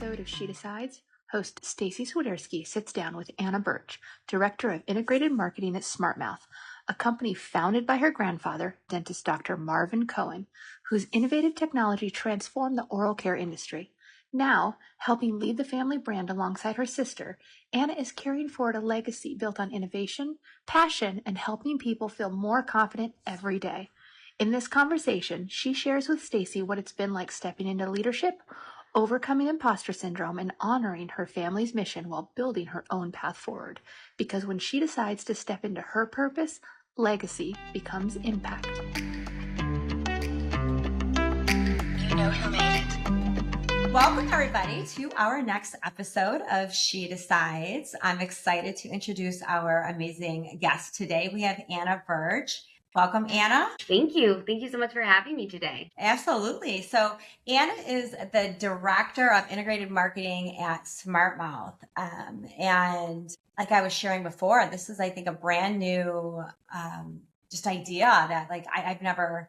episode of She Decides, host Staci Swiderski sits down with Anna Burch, Director of Integrated Marketing at SmartMouth, a company founded by her grandfather, dentist Dr. Marvin Cohen, whose innovative technology transformed the oral care industry. Now, helping lead the family brand alongside her sister, Anna is carrying forward a legacy built on innovation, passion, and helping people feel more confident every day. In this conversation, she shares with Staci what it's been like stepping into leadership, overcoming imposter syndrome, and honoring her family's mission while building her own path forward. Because when she decides to step into her purpose, legacy becomes impact. You know who made it. Welcome, everybody, to our next episode of She Decides. I'm excited to introduce our amazing guest today. We have Anna Burch. Welcome, Anna. Thank you. Thank you so much for having me today. Absolutely. So Anna is the Director of Integrated Marketing at SmartMouth. And like I was sharing before, this is, I think, a brand new just idea that I've never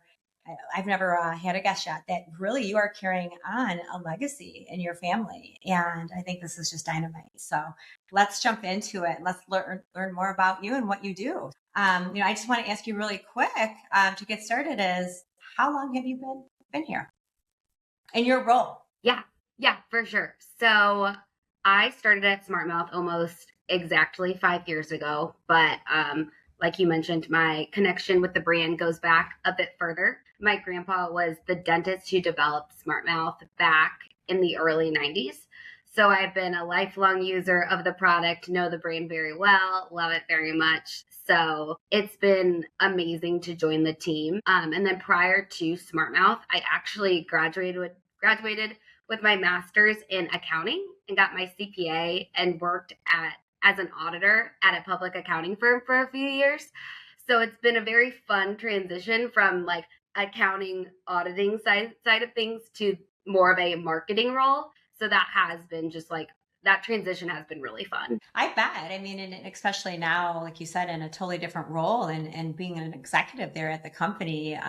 had a guest yet that really you are carrying on a legacy in your family. And I think this is just dynamite. So let's jump into it. Let's learn more about you and what you do. I just want to ask you really quick to get started is how long have you been here in your role? Yeah, for sure. So I started at SmartMouth almost exactly 5 years ago, but like you mentioned, my connection with the brand goes back a bit further. My grandpa was the dentist who developed SmartMouth back in the early 90s. So I've been a lifelong user of the product, know the brand very well, love it very much. So it's been amazing to join the team. And then prior to SmartMouth, I actually graduated with my master's in accounting and got my CPA and worked as an auditor at a public accounting firm for a few years. So it's been a very fun transition from like accounting auditing side of things to more of a marketing role. So that has been just like, that transition has been really fun. I bet. I mean, and especially now, like you said, in a totally different role and being an executive there at the company,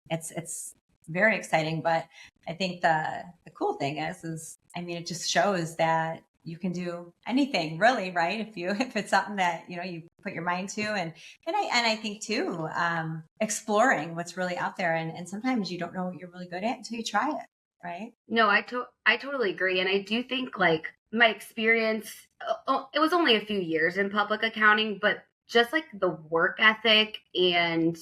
it's very exciting. But I think the cool thing is, I mean, it just shows that you can do anything really, right? If it's something that, you put your mind to and I think too, exploring what's really out there. And sometimes you don't know what you're really good at until you try it. Right? No, I totally agree. And I do think like my experience, it was only a few years in public accounting, but just like the work ethic and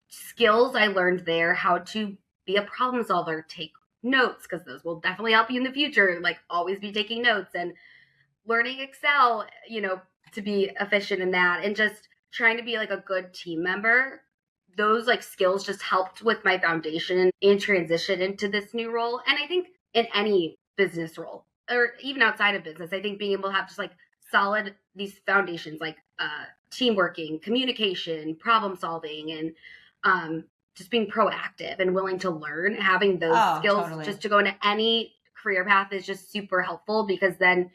skills I learned there, how to be a problem solver, take notes, because those will definitely help you in the future, like always be taking notes and learning Excel, to be efficient in that and just trying to be like a good team member. Those like skills just helped with my foundation and transition into this new role. And I think in any business role or even outside of business, I think being able to have just like solid, these foundations, like team working, communication, problem solving, and just being proactive and willing to learn, having those skills totally. Just to go into any career path is just super helpful because then,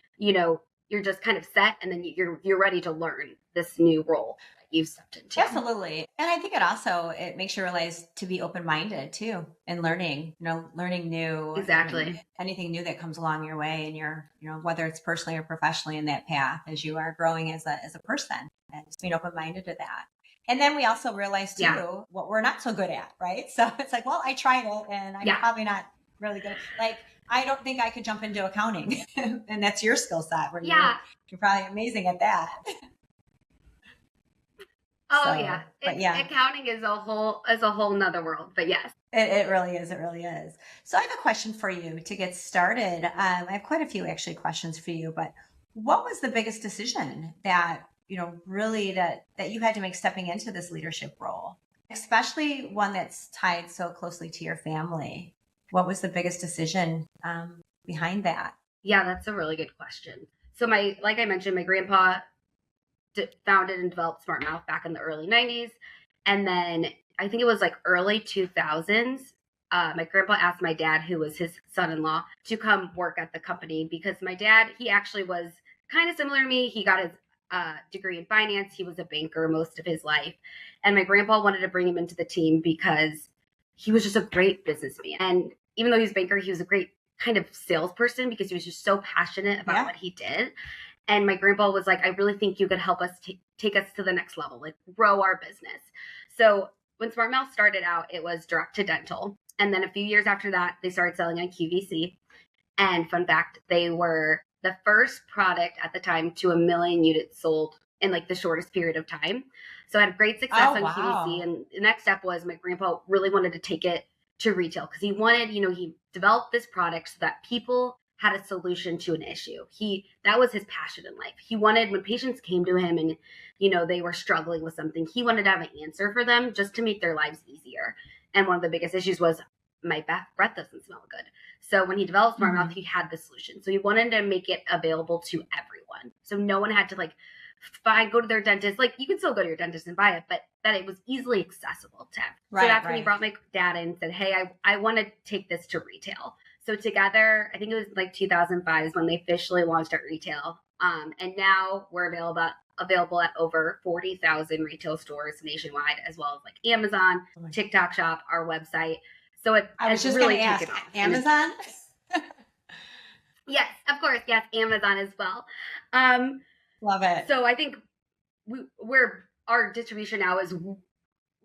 you're just kind of set and then you're ready to learn this new role you've stepped into. Absolutely. And I think it makes you realize to be open-minded too and learning new. Exactly. Anything new that comes along your way and you're, whether it's personally or professionally in that path as you are growing as a person and just being open-minded to that. And then we also realize too what we're not so good at, right? So it's like, well, I tried it and I'm probably not really good. Like, I don't think I could jump into accounting and that's your skill set where you're probably amazing at that. Oh, so, yeah. Accounting is a whole nother world, but yes. It really is. It really is. So I have a question for you to get started. I have quite a few actually questions for you, but what was the biggest decision that, really that you had to make stepping into this leadership role, especially one that's tied so closely to your family? What was the biggest decision behind that? Yeah, that's a really good question. So like I mentioned, my grandpa founded and developed SmartMouth back in the early 90s. And then I think it was like early 2000s. My grandpa asked my dad, who was his son-in-law, to come work at the company because my dad, he actually was kind of similar to me. He got his degree in finance. He was a banker most of his life. And my grandpa wanted to bring him into the team because he was just a great businessman. And even though he was a banker, he was a great kind of salesperson because he was just so passionate about what he did. And my grandpa was like, I really think you could help us take us to the next level, like grow our business. So when SmartMouth started out, it was direct to dental. And then a few years after that, they started selling on QVC. And fun fact, they were the first product at the time to 1 million units sold in like the shortest period of time. So I had great success on QVC. And the next step was my grandpa really wanted to take it to retail because he wanted, he developed this product so that people had a solution to an issue. That was his passion in life. He wanted, when patients came to him and, they were struggling with something, he wanted to have an answer for them just to make their lives easier. And one of the biggest issues was my breath doesn't smell good. So when he developed SmartMouth, he had the solution. So he wanted to make it available to everyone. So no one had to go to their dentist. Like, you can still go to your dentist and buy it, but that it was easily accessible to everyone. So that's when he brought my dad in and said, hey, I want to take this to retail. So together, I think it was like 2005 is when they officially launched at retail. And now we're available at over 40,000 retail stores nationwide, as well as like Amazon, TikTok Shop, our website. So I was just really going to ask, Amazon? Yes, of course. Yes, Amazon as well. Love it. So I think our distribution now is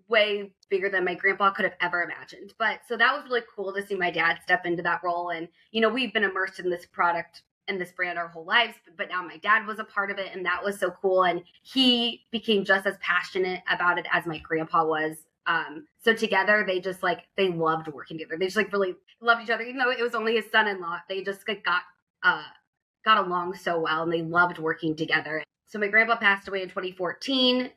way bigger than my grandpa could have ever imagined. But so that was really cool to see my dad step into that role. And, we've been immersed in this product and this brand our whole lives, but now my dad was a part of it. And that was so cool. And he became just as passionate about it as my grandpa was. So together they just they loved working together. They just really loved each other, even though it was only his son-in-law. They just got along so well and they loved working together. So my grandpa passed away in 2014.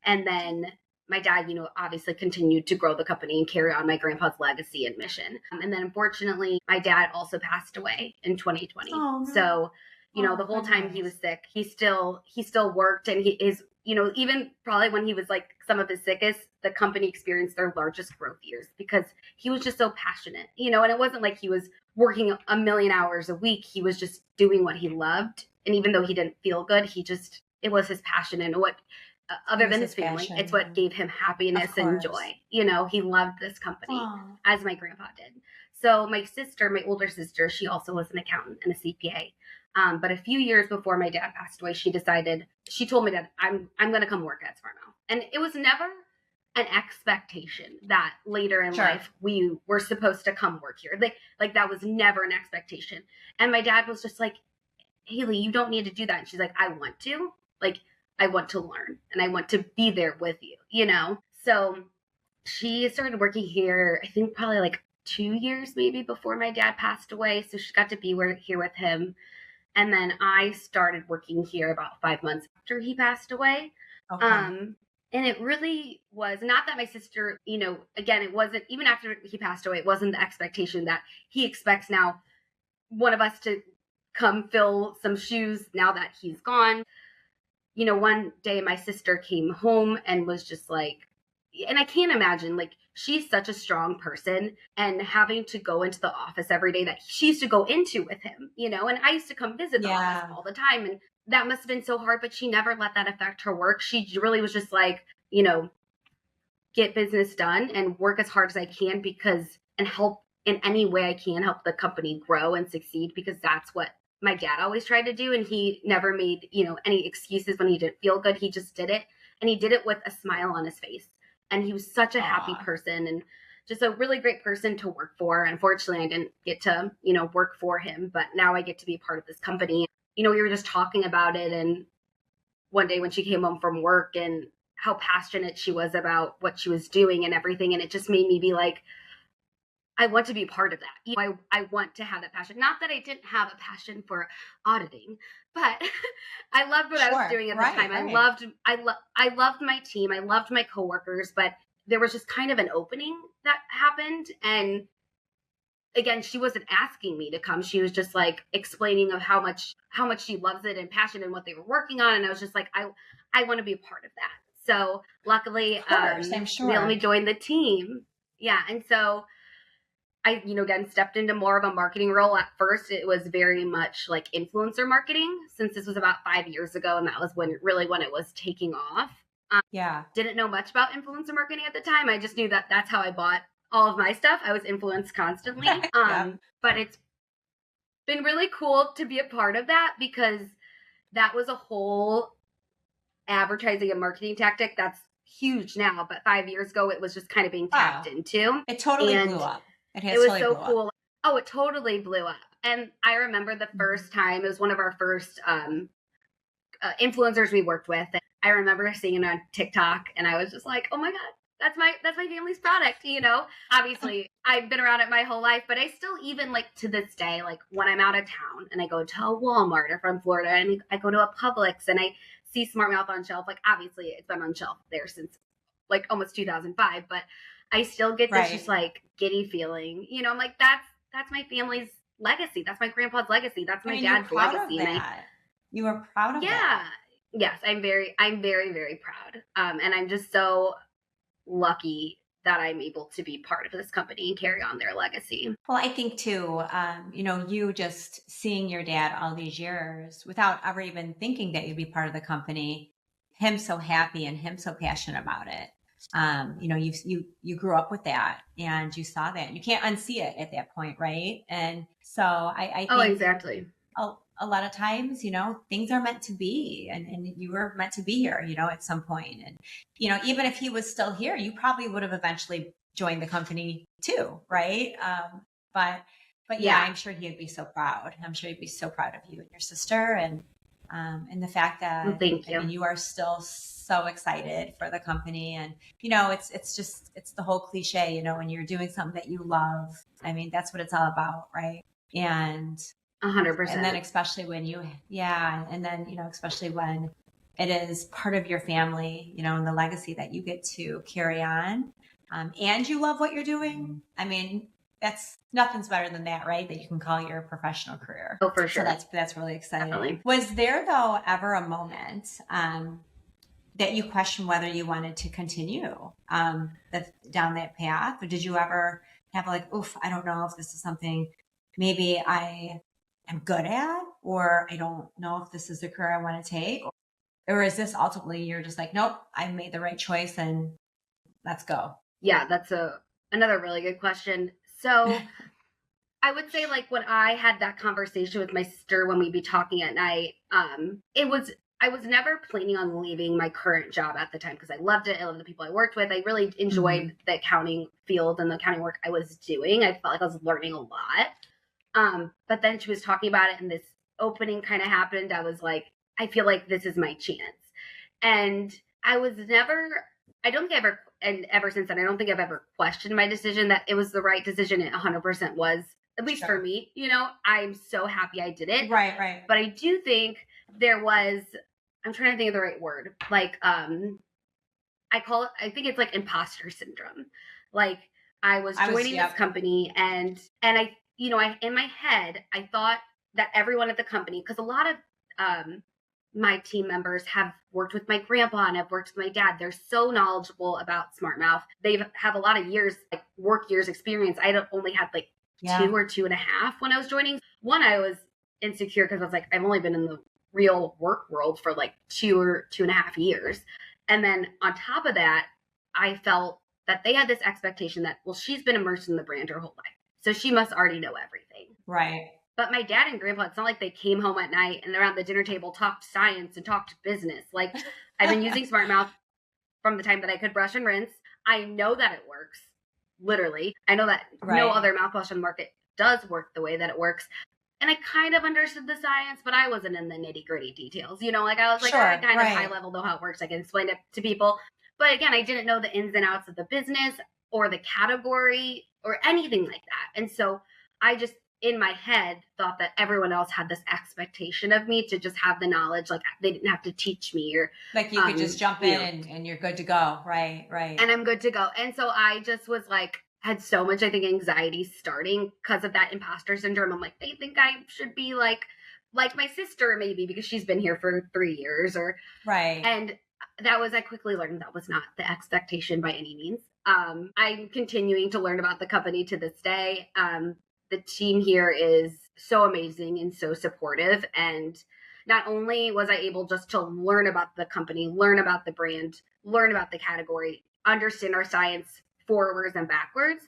And then my dad, obviously continued to grow the company and carry on my grandpa's legacy and mission. And then unfortunately, my dad also passed away in 2020. Oh, no. So, the whole time he was sick, he still worked, and he is, even probably when he was some of his sickest, the company experienced their largest growth years because he was just so passionate, and it wasn't like he was working 1 million hours a week. He was just doing what he loved. And even though he didn't feel good, it was his passion and what, other than his family, it's what gave him happiness and joy. He loved this company as my grandpa did. So my older sister, she also was an accountant and a CPA. But a few years before my dad passed away, she told me that I'm going to come work at SmartMouth. And it was never an expectation that later in life we were supposed to come work here. Like that was never an expectation. And my dad was just like, Haley, you don't need to do that. And she's like, I want to. I want to learn and I want to be there with you, So she started working here, I think probably 2 years maybe before my dad passed away. So she got to be here with him. And then I started working here about 5 months after he passed away. Okay. And it really was not that my sister, again, it wasn't, even after he passed away, it wasn't the expectation that he expects now one of us to come fill some shoes now that he's gone. One day my sister came home and was just and I can't imagine, she's such a strong person and having to go into the office every day that she used to go into with him, and I used to come visit the office all the time. And that must have been so hard, but she never let that affect her work. She really was just get business done and work as hard as I can and help in any way I can help the company grow and succeed, because that's what my dad always tried to do. And he never made, any excuses when he didn't feel good. He just did it. And he did it with a smile on his face. And he was such a happy person and just a really great person to work for. Unfortunately, I didn't get to, work for him, but now I get to be part of this company. We were just talking about it. And one day when she came home from work and how passionate she was about what she was doing and everything. And it just made me be like, I want to be part of that. I want to have that passion. Not that I didn't have a passion for auditing, but I loved what I was doing at the time. I loved my team. I loved my coworkers, but there was just kind of an opening that happened. And again, she wasn't asking me to come. She was just explaining of how much she loves it and passion and what they were working on. And I was just I want to be a part of that. So luckily, I'm sure. They let me join the team. Yeah. And so I, again, stepped into more of a marketing role. At first, it was very much influencer marketing, since this was about 5 years ago. And that was when it was taking off. Didn't know much about influencer marketing at the time. I just knew that that's how I bought all of my stuff. I was influenced constantly. But it's been really cool to be a part of that, because that was a whole advertising and marketing tactic that's huge now, but 5 years ago it was just kind of being tapped into. It totally And blew up. it was so cool. Oh, it totally blew up. And I remember the first time, it was one of our first influencers we worked with. And I remember seeing it on TikTok, and I was just like, oh my God, that's my family's product, you know? Obviously, I've been around it my whole life, but I still, even like to this day, like when I'm out of town and I go to a Walmart, or from Florida and I go to a Publix and I see SmartMouth on shelf, like obviously it's been on shelf there since like almost 2005, but I still get this just like giddy feeling, you know? I'm like, that's my family's legacy. That's my grandpa's legacy. That's my dad's legacy. You were proud of that. Yes, I'm very, very proud. And I'm just so lucky that I'm able to be part of this company and carry on their legacy. Well, I think too, you know, you just seeing your dad all these years without ever even thinking that you'd be part of the company, him so happy and him so passionate about it. You know, you grew up with that and you saw that, and you can't unsee it at that point, right? And so I think exactly. A lot of times, you know, things are meant to be, and you were meant to be here, you know, at some point. And, you know, even if he was still here, you probably would have eventually joined the company too, right? But yeah, I'm sure he'd be so proud. I'm sure he'd be so proud of you and your sister, and the fact that thank you. I mean, you are still so excited for the company. And, you know, it's the whole cliche, you know, when you're doing something that you love, I mean, that's what it's all about, right? And 100%. And then especially when especially when it is part of your family, you know, and the legacy that you get to carry on, and you love what you're doing. I mean, nothing's better than that, right? That you can call your professional career. Oh, for sure. So that's really exciting. Definitely. Was there though ever a moment that you questioned whether you wanted to continue down that path, or did you ever have like, oof, I don't know if this is something maybe I am good at, or I don't know if this is the career I want to take, or is this ultimately you're just like, nope, I made the right choice and let's go? Yeah, that's another really good question. So I would say, like, when I had that conversation with my sister when we'd be talking at night, I was never planning on leaving my current job at the time, because I loved it. I loved the people I worked with. I really enjoyed the accounting field and the accounting work I was doing. I felt like I was learning a lot. But then she was talking about it and this opening kind of happened. I was like, I feel like this is my chance. And and ever since then, I don't think I've ever questioned my decision that it was the right decision. It 100% was, at least for me, you know. I'm so happy I did it. Right. But I do think there was, I'm trying to think of the right word. Like, I think it's like imposter syndrome. Like, I was joining this company and I, you know, in my head, I thought that everyone at the company, because a lot of my team members have worked with my grandpa and have worked with my dad. They're so knowledgeable about SmartMouth. They have a lot of years, like work years experience. I only had like 2 or 2.5 when I was joining. One, I was insecure because I was like, I've only been in the real work world for like 2 or 2.5 years. And then on top of that, I felt that they had this expectation that, well, she's been immersed in the brand her whole life, so she must already know everything. Right. But my dad and grandpa, it's not like they came home at night and around the dinner table talked science and talked business. Like, I've been using SmartMouth from the time that I could brush and rinse. I know that it works. Literally. I know that no other mouthwash on the market does work the way that it works. And I kind of understood the science, but I wasn't in the nitty gritty details. You know, like I was like, I kind of high level know how it works. I can explain it to people. But again, I didn't know the ins and outs of the business or the category or anything like that. And so I just, in my head, thought that everyone else had this expectation of me to just have the knowledge. Like, they didn't have to teach me, or like you could just jump in and you're good to go. Right. And I'm good to go. And so I just was like, had so much, I think, anxiety starting because of that imposter syndrome. I'm like, they think I should be like my sister maybe, because she's been here for 3 years, or and I quickly learned that was not the expectation by any means. I'm continuing to learn about the company to this day. The team here is so amazing and so supportive. And not only was I able just to learn about the company, learn about the brand, learn about the category, understand our science forwards and backwards,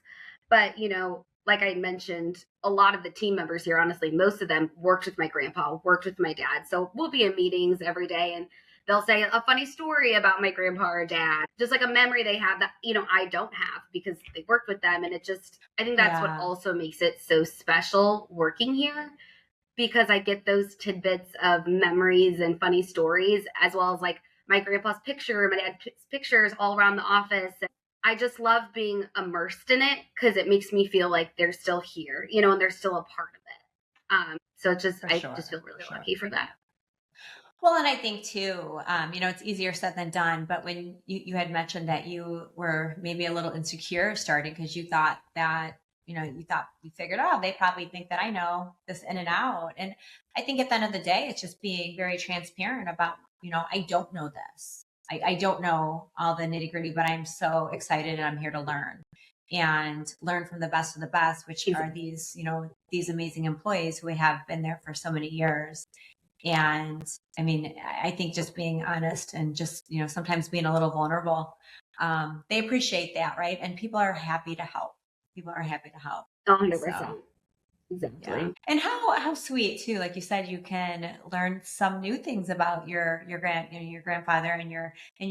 but, you know, like I mentioned, a lot of the team members here, honestly, most of them worked with my grandpa, worked with my dad. So we'll be in meetings every day and they'll say a funny story about my grandpa or dad, just like a memory they have that, I don't have because they worked with them. And I think that's what also makes it so special working here, because I get those tidbits of memories and funny stories, as well as like my grandpa's picture, my dad's pictures all around the office. I just love being immersed in it because it makes me feel like they're still here, and they're still a part of it. So it's just, just feel really lucky for that. Well, and I think too, it's easier said than done, but when you had mentioned that you were maybe a little insecure starting because you thought that, you figured, oh, they probably think that I know this in and out. And I think at the end of the day, it's just being very transparent about, I don't know this. I don't know all the nitty gritty, but I'm so excited and I'm here to learn and learn from the best of the best, which are these, these amazing employees who have been there for so many years. And I mean, I think just being honest and just, sometimes being a little vulnerable, they appreciate that. Right. And people are happy to help. 100%. So, exactly. Yeah. And how sweet too. Like you said, you can learn some new things about your grandfather and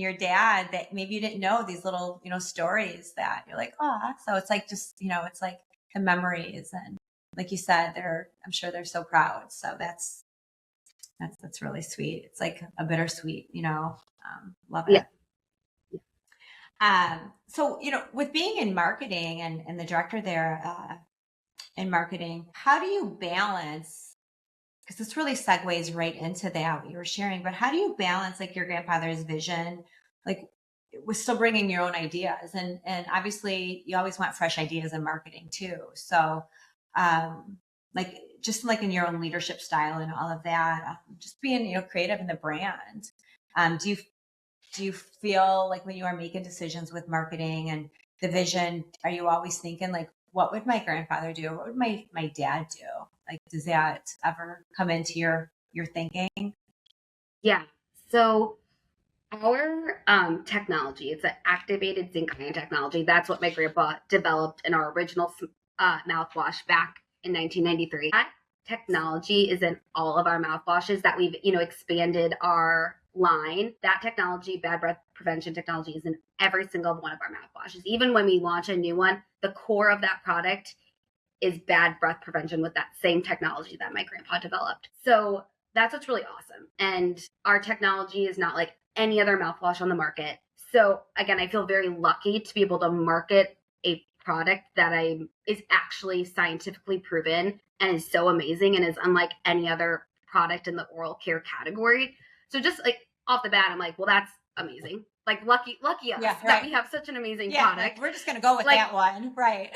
your dad that maybe you didn't know, these little, stories that you're like, oh, so it's like, just, it's like the memories. And like you said, I'm sure they're so proud. So that's really sweet. It's like a bittersweet, love it. Yeah. So, with being in marketing and the director there in marketing, how do you balance, because this really segues right into that, what you were sharing, but how do you balance like your grandfather's vision, like with still bringing your own ideas? And obviously you always want fresh ideas in marketing too. So, like just like in your own leadership style and all of that, just being, creative in the brand. Do you feel like when you are making decisions with marketing and the vision, are you always thinking like, what would my grandfather do? What would my dad do? Like, does that ever come into your thinking? Yeah. So our technology, it's an activated zinc-ion technology. That's what my grandpa developed in our original mouthwash back in 1993. That technology is in all of our mouthwashes that we've, expanded our line. That technology, bad breath prevention technology, is in every single one of our mouthwashes. Even when we launch a new one, the core of that product is bad breath prevention with that same technology that my grandpa developed. So that's what's really awesome. And our technology is not like any other mouthwash on the market. So again, I feel very lucky to be able to market a product that is actually scientifically proven and is so amazing and is unlike any other product in the oral care category. So just like off the bat, I'm like, well, that's amazing. Like lucky us that we have such an amazing product. Like, we're just going to go with that one. Right.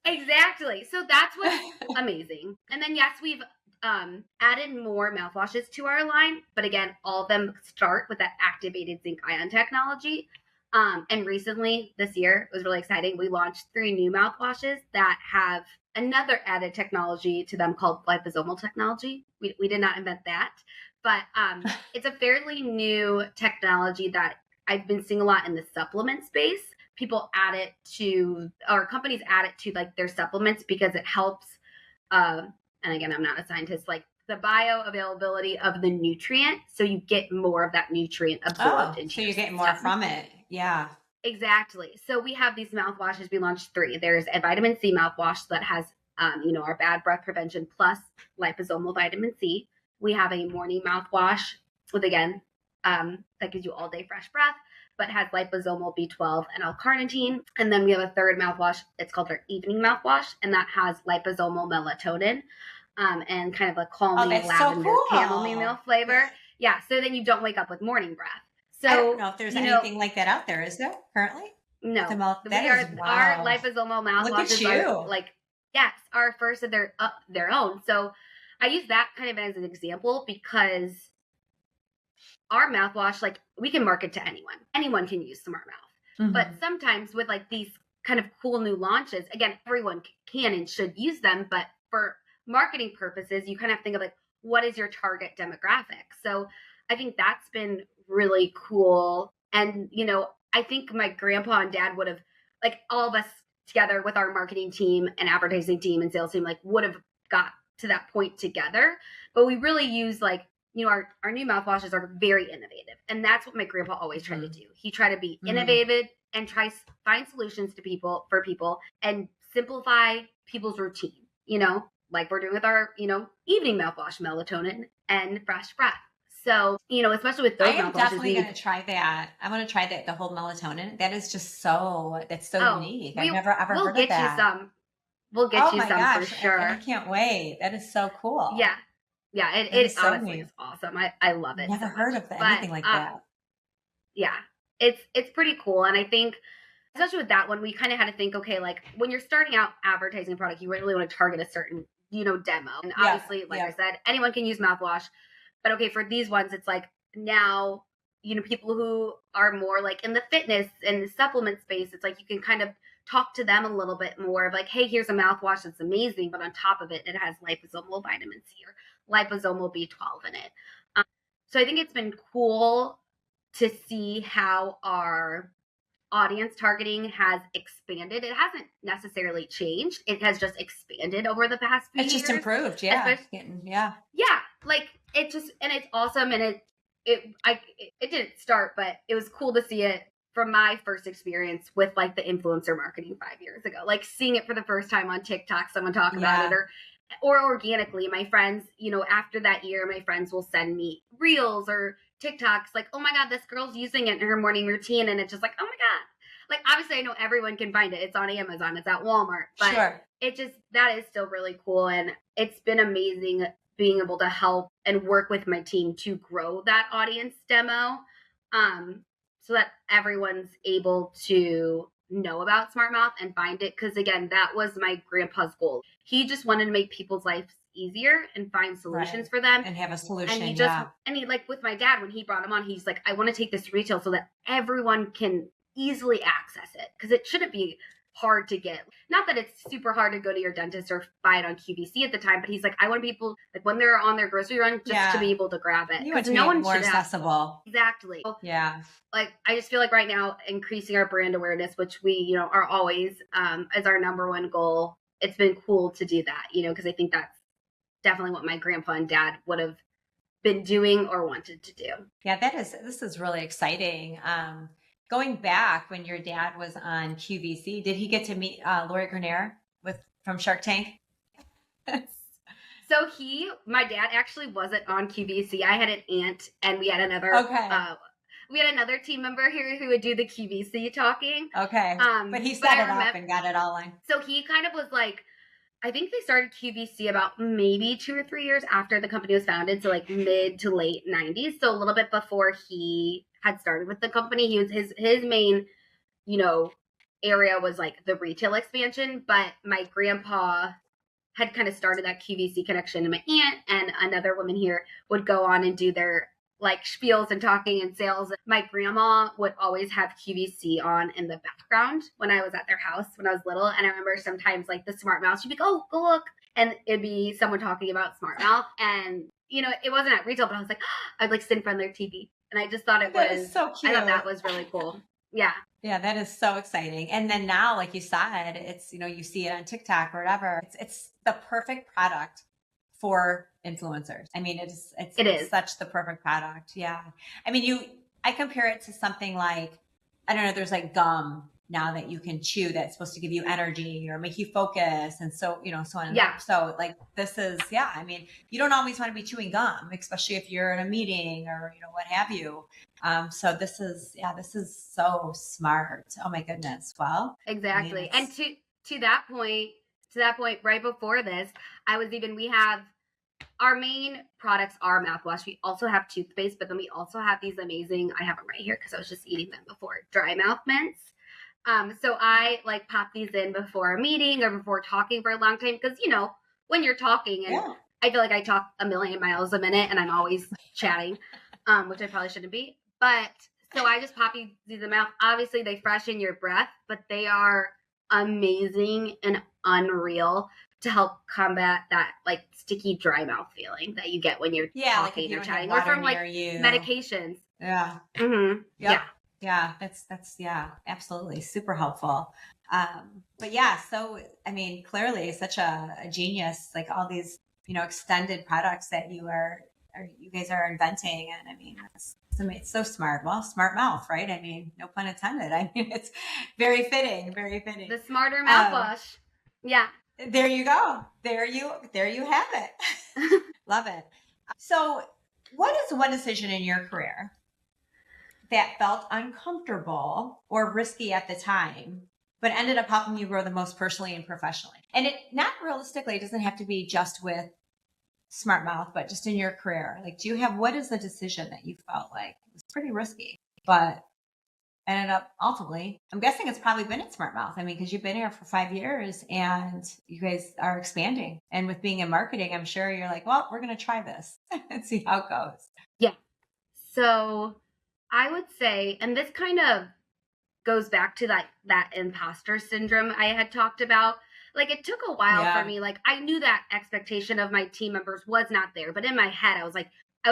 Exactly. So that's what's amazing. And then, yes, we've added more mouthwashes to our line, but again, all of them start with that activated zinc-ion technology. And recently this year, it was really exciting. We launched 3 new mouthwashes that have another added technology to them called liposomal technology. We did not invent that, but it's a fairly new technology that I've been seeing a lot in the supplement space. People add it to, or companies add it to like their supplements because it helps. And again, I'm not a scientist, like the bioavailability of the nutrient. So you get more of that nutrient absorbed into so you're getting more from it. Yeah. Exactly. So we have these mouthwashes. We launched 3. There's a vitamin C mouthwash that has, our bad breath prevention plus liposomal vitamin C. We have a morning mouthwash with, again, that gives you all day fresh breath, but has liposomal B12 and L-carnitine. And then we have a third mouthwash. It's called our evening mouthwash, and that has liposomal melatonin and kind of a calming lavender chamomile flavor. Yeah, so then you don't wake up with morning breath. So I don't know if there's anything like that out there. Is there currently? No. Our liposomal mouthwashes are our first of their own. So I use that kind of as an example because our mouthwash, like we can market to anyone. Anyone can use SmartMouth. Mm-hmm. But sometimes with like these kind of cool new launches, again, everyone can and should use them. But for marketing purposes, you kind of think of like, what is your target demographic? So I think that's been really cool. And, I think my grandpa and dad would have, like all of us together with our marketing team and advertising team and sales team, like would have got to that point together. But we really use like, our new mouthwashes are very innovative. And that's what my grandpa always tried to do. He tried to be innovative and find solutions for people and simplify people's routine, like we're doing with our, evening mouthwash, melatonin and fresh breath. So, especially with those I am mouthwashes, definitely going to try that. I'm going to try that, the whole melatonin. That is just that's so unique. I've never ever heard of that. We'll get you some gosh, for sure. I can't wait. That is so cool. Yeah. Yeah. It honestly is awesome. I love it. Never heard of anything like that. Yeah. It's pretty cool. And I think, especially with that one, we kind of had to think, okay, like when you're starting out advertising a product, you really want to target a certain, demo. And obviously, like I said, anyone can use mouthwash. But okay, for these ones, it's like now, people who are more like in the fitness and the supplement space, it's like you can kind of talk to them a little bit more of like, hey, here's a mouthwash that's amazing, but on top of it, it has liposomal vitamin C or liposomal B12 in it. So I think it's been cool to see how our audience targeting has expanded. It hasn't necessarily changed. It has just expanded over the past few years. It's just improved. Yeah. Yeah. Like it just, and it's awesome. And it didn't start, but it was cool to see it from my first experience with like the influencer marketing 5 years ago, like seeing it for the first time on TikTok, someone talk about it or organically. My friends, after that year, my friends will send me reels or TikToks like, oh my God, this girl's using it in her morning routine. And it's just like, oh my God. Like, obviously I know everyone can find it. It's on Amazon, it's at Walmart, but that is still really cool. And it's been amazing being able to help and work with my team to grow that audience demo. So that everyone's able to know about SmartMouth and find it. Because again, that was my grandpa's goal. He just wanted to make people's lives easier and find solutions for them. And have a solution. And he like with my dad, when he brought him on, he's like, I want to take this to retail so that everyone can easily access it. Because it shouldn't be hard to get. Not that it's super hard to go to your dentist or buy it on QVC at the time, but he's like, I want people like when they're on their grocery run just to be able to grab it. You want to no one more accessible. Exactly. Yeah. Like I just feel like right now increasing our brand awareness, which we, are always as our number one goal. It's been cool to do that, because I think that's definitely what my grandpa and dad would have been doing or wanted to do. Yeah, this is really exciting. Going back when your dad was on QVC, did he get to meet Lori Greiner from Shark Tank? So my dad actually wasn't on QVC. I had an aunt and we had another team member here who would do the QVC talking. Okay. But he set it up and got it all in. So he kind of was like, I think they started QVC about maybe 2 or 3 years after the company was founded. So like mid to late 90s. So a little bit before he had started with the company. He was his main, area was like the retail expansion. But my grandpa had kind of started that QVC connection. And my aunt and another woman here would go on and do their like spiels and talking and sales. My grandma would always have QVC on in the background when I was at their house when I was little. And I remember sometimes like the SmartMouth, she'd be like, oh, go look. And it'd be someone talking about SmartMouth. And, it wasn't at retail, but I was like, I'd like sit in front of their TV. And I just thought it was so cute. I thought that was really cool. Yeah. Yeah, that is so exciting. And then now, like you said, it's, you see it on TikTok or whatever. It's the perfect product for influencers. I mean, it's such the perfect product. Yeah. I mean, I compare it to something like, I don't know, there's like gum now that you can chew that's supposed to give you energy or make you focus. And so, so on. Yeah. So like this is, I mean, you don't always want to be chewing gum, especially if you're in a meeting or, what have you. So this is so smart. Oh my goodness. Well, exactly. I mean, and to that point, right before this, we have our main products are mouthwash. We also have toothpaste, but then we also have these amazing, I have them right here because I was just eating them before, dry mouth mints. So I like pop these in before a meeting or before talking for a long time because, when you're talking and I feel like I talk a million miles a minute and I'm always chatting, which I probably shouldn't be. But so I just pop these in the mouth. Obviously, they freshen your breath, but they are amazing and unreal to help combat that like sticky dry mouth feeling that you get when you're talking or chatting or from like medications. Yeah. Mm-hmm. Yep. Yeah. That's absolutely super helpful. But yeah, so, I mean, clearly such a genius, like all these, extended products that you guys are inventing. And I mean, it's so smart. Well, smart mouth, right? I mean, no pun intended. I mean, it's very fitting, very fitting. The smarter mouthwash. Yeah. There you go. There you have it. Love it. So what is one decision in your career that felt uncomfortable or risky at the time, but ended up helping you grow the most personally and professionally? And it not realistically, it doesn't have to be just with SmartMouth, but just in your career. Like, what is the decision that you felt like it was pretty risky, but ended up ultimately, I'm guessing it's probably been at SmartMouth. I mean, because you've been here for 5 years and you guys are expanding. And with being in marketing, I'm sure you're like, well, we're going to try this and see how it goes. Yeah. So I would say, and this kind of goes back to that imposter syndrome I had talked about. Like, it took a while for me. Like, I knew that expectation of my team members was not there, but in my head, I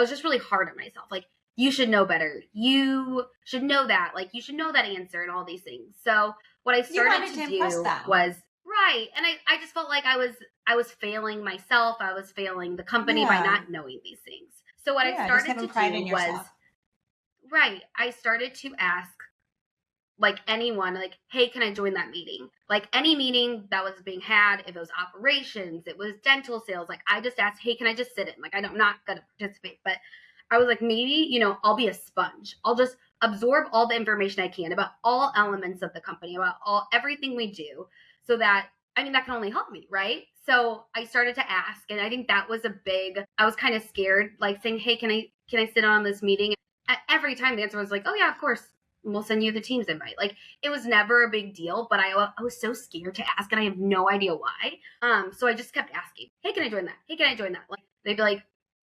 was just really hard on myself. Like, you should know better. You should know that. Like, you should know that answer and all these things. So what I started to do was right. And I just felt like I was failing myself. I was failing the company by not knowing these things. So what I started to do was, right. I started to ask like anyone, like, hey, can I join that meeting? Like any meeting that was being had, if it was operations, it was dental sales, like I just asked, hey, can I just sit in? Like, I'm not going to participate, but I was like, maybe, I'll be a sponge. I'll just absorb all the information I can about all elements of the company, about everything we do, so that, I mean, that can only help me, right? So I started to ask, and I think that was I was kind of scared, like saying, hey, can I sit on this meeting? Every time the answer was like, oh yeah, of course, we'll send you the Teams invite. Like, it was never a big deal, but I was so scared to ask, and I have no idea why. So I just kept asking, hey, can I join that? Hey, can I join that? Like, they'd be like,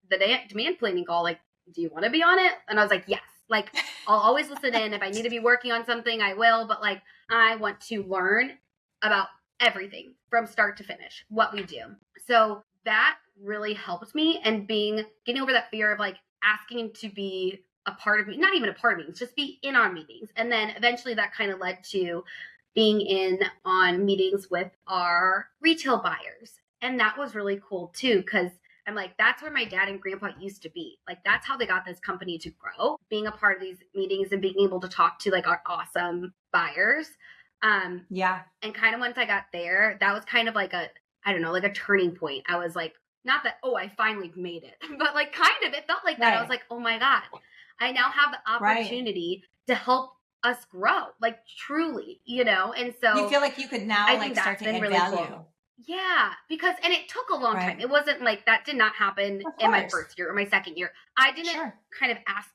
the demand planning call, like, do you want to be on it? And I was like, yes. Like, I'll always listen in. If I need to be working on something, I will. But like, I want to learn about everything from start to finish, what we do. So that really helped me, and getting over that fear of like asking to be a part of me, not even a part of meetings, just be in our meetings. And then eventually that kind of led to being in on meetings with our retail buyers. And that was really cool too, because I'm like, that's where my dad and grandpa used to be. Like, that's how they got this company to grow, being a part of these meetings and being able to talk to like our awesome buyers. Yeah. And kind of once I got there, that was kind of like a turning point. I was like, not that, oh, I finally made it, but like kind of, it felt like that. I was like, oh my God, I now have the opportunity to help us grow, like truly, and so you feel like you could now like start to add value. Cool. Yeah, because, and it took a long time. It wasn't like that did not happen in my first year or my second year. I didn't kind of ask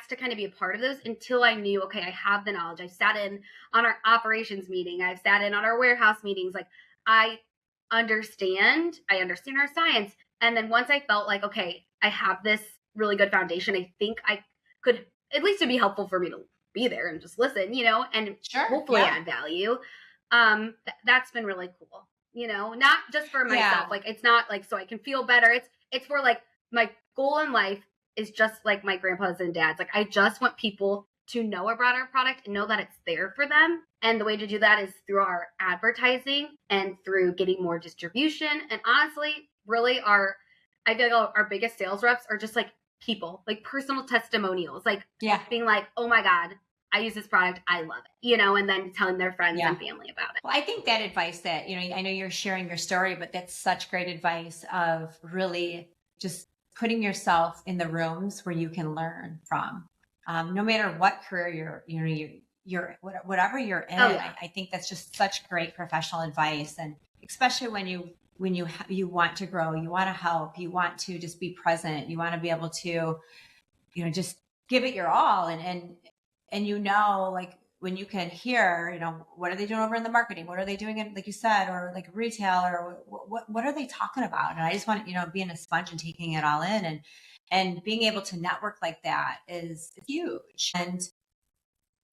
to kind of be a part of those until I knew, okay, I have the knowledge. I sat in on our operations meeting. I've sat in on our warehouse meetings. Like, I understand our science. And then once I felt like, okay, I have this really good foundation, I think I could, at least it'd be helpful for me to be there and just listen, and hopefully add value. That's been really cool. Not just for myself. Like, it's not like so I can feel better. It's for like my goal in life is just like my grandpas and dads. Like, I just want people to know about our product and know that it's there for them. And the way to do that is through our advertising and through getting more distribution. And honestly, really I feel like our biggest sales reps are just like people, like personal testimonials, like being like, oh my God, I use this product, I love it, and then telling their friends and family about it. Well, I think that advice that, I know you're sharing your story, but that's such great advice of really just putting yourself in the rooms where you can learn from, no matter what career you're whatever you're in. I think that's just such great professional advice. And especially when you want to grow, you want to help, you want to just be present, you want to be able to, just give it your all. And like when you can hear, what are they doing over in the marketing? What are they doing in, like you said, or like retail, or what are they talking about? And I just want, being a sponge and taking it all in, and being able to network like that is huge. And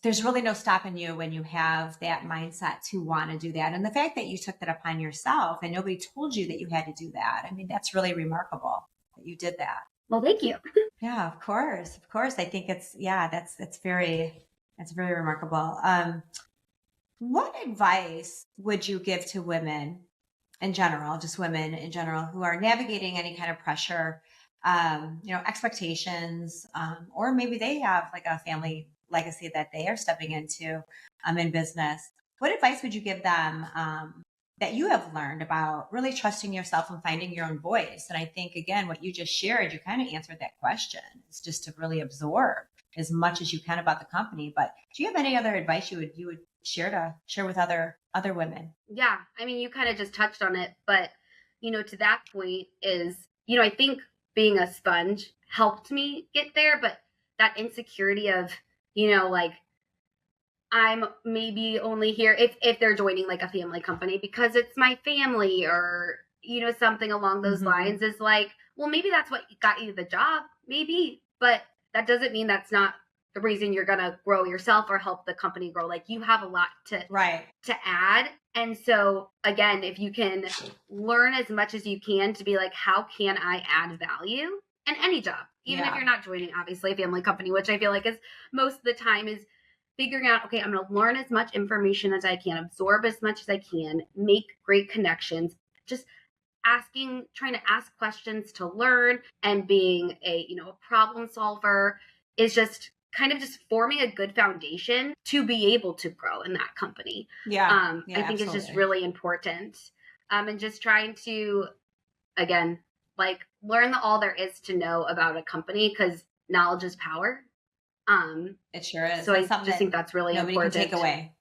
there's really no stopping you when you have that mindset to want to do that. And the fact that you took that upon yourself and nobody told you that you had to do that, I mean, that's really remarkable that you did that. Well, thank you. Yeah, of course. Of course. I think that's very remarkable. What advice would you give to women in general, just women in general who are navigating any kind of pressure, expectations, or maybe they have like a family legacy that they are stepping into in business? What advice would you give them that you have learned about really trusting yourself and finding your own voice? And I think, again, what you just shared, you kind of answered that question. It's just to really absorb as much as you can about the company. But do you have any other advice you would share with other women? Yeah. I mean, you kind of just touched on it, but to that point is, I think being a sponge helped me get there, but that insecurity of, like I'm maybe only here if they're joining like a family company because it's my family or, something along those lines is like, well, maybe that's what got you the job, maybe, but that doesn't mean that's not the reason you're going to grow yourself or help the company grow. Like you have a lot to add. And so again, if you can learn as much as you can to be like, how can I add value in any job, even if you're not joining obviously a family company, which I feel like is most of the time is figuring out, okay, I'm going to learn as much information as I can, absorb as much as I can, make great connections, just trying to ask questions to learn and being a problem solver is just kind of just forming a good foundation to be able to grow in that company. I think absolutely. It's just really important. And just trying to, again, like learn all there is to know about a company because knowledge is power. It sure is. So I just think that's really nobody important. Can take away.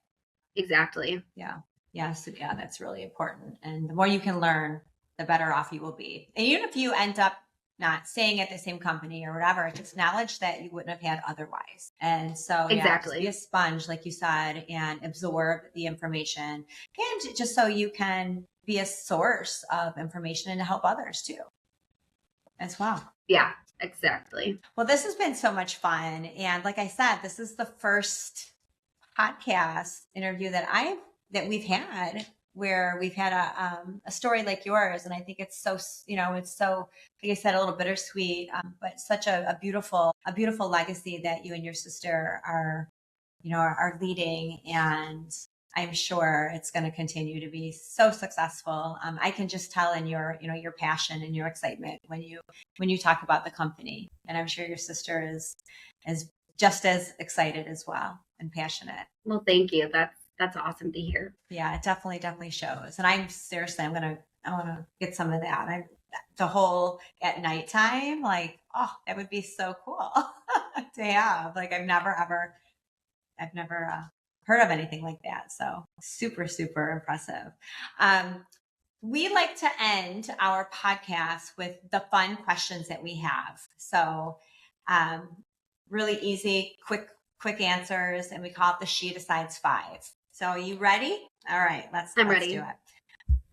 Exactly. Yeah. Yes. Yeah. That's really important. And the more you can learn, the better off you will be. And even if you end up not staying at the same company or whatever, it's knowledge that you wouldn't have had otherwise. And so just be a sponge, like you said, and absorb the information, and just so you can be a source of information and to help others too as well. Yeah, exactly. Well, this has been so much fun. And like I said, this is the first podcast interview that we've had where we've had a story like yours. And I think it's so, it's so, like I said, a little bittersweet, but such a beautiful legacy that you and your sister are leading. And I'm sure it's going to continue to be so successful. I can just tell in your passion and your excitement when you talk about the company. And I'm sure your sister is just as excited as well and passionate. Well, thank you. That's awesome to hear. Yeah, it definitely shows. And I want to get some of that. The whole at nighttime, like, oh, that would be so cool to have. Like I've never heard of anything like that. So super, super impressive. We like to end our podcast with the fun questions that we have. So really easy, quick answers. And we call it the She Decides 5. So are you ready? All right, let's do it.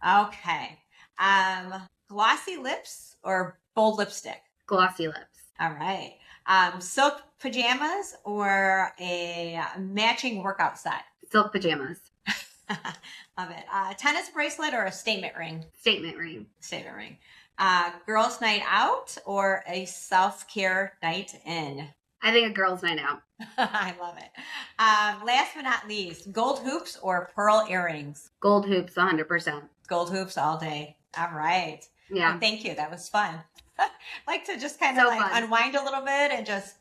Okay. Glossy lips or bold lipstick? Glossy lips. All right. Silk pajamas or a matching workout set? Silk pajamas. Love it. Tennis bracelet or a statement ring? Statement ring. Statement ring. Girls' night out or a self-care night in? I think a girls' night out. I love it. Last but not least, gold hoops or pearl earrings? Gold hoops, 100%. Gold hoops all day. All right. Yeah. Well, thank you. That was fun. Like to just kind of unwind a little bit and just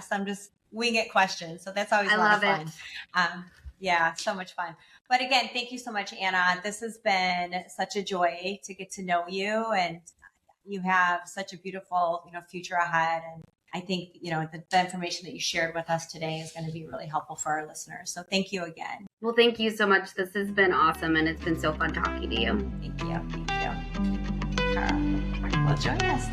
some just wing it questions. So that's always a lot of fun. Yeah, so much fun. But again, thank you so much, Anna. This has been such a joy to get to know you, and you have such a beautiful, future ahead. And I think, the information that you shared with us today is going to be really helpful for our listeners. So thank you again. Well, thank you so much. This has been awesome, and it's been so fun talking to you. Thank you. Well, join us.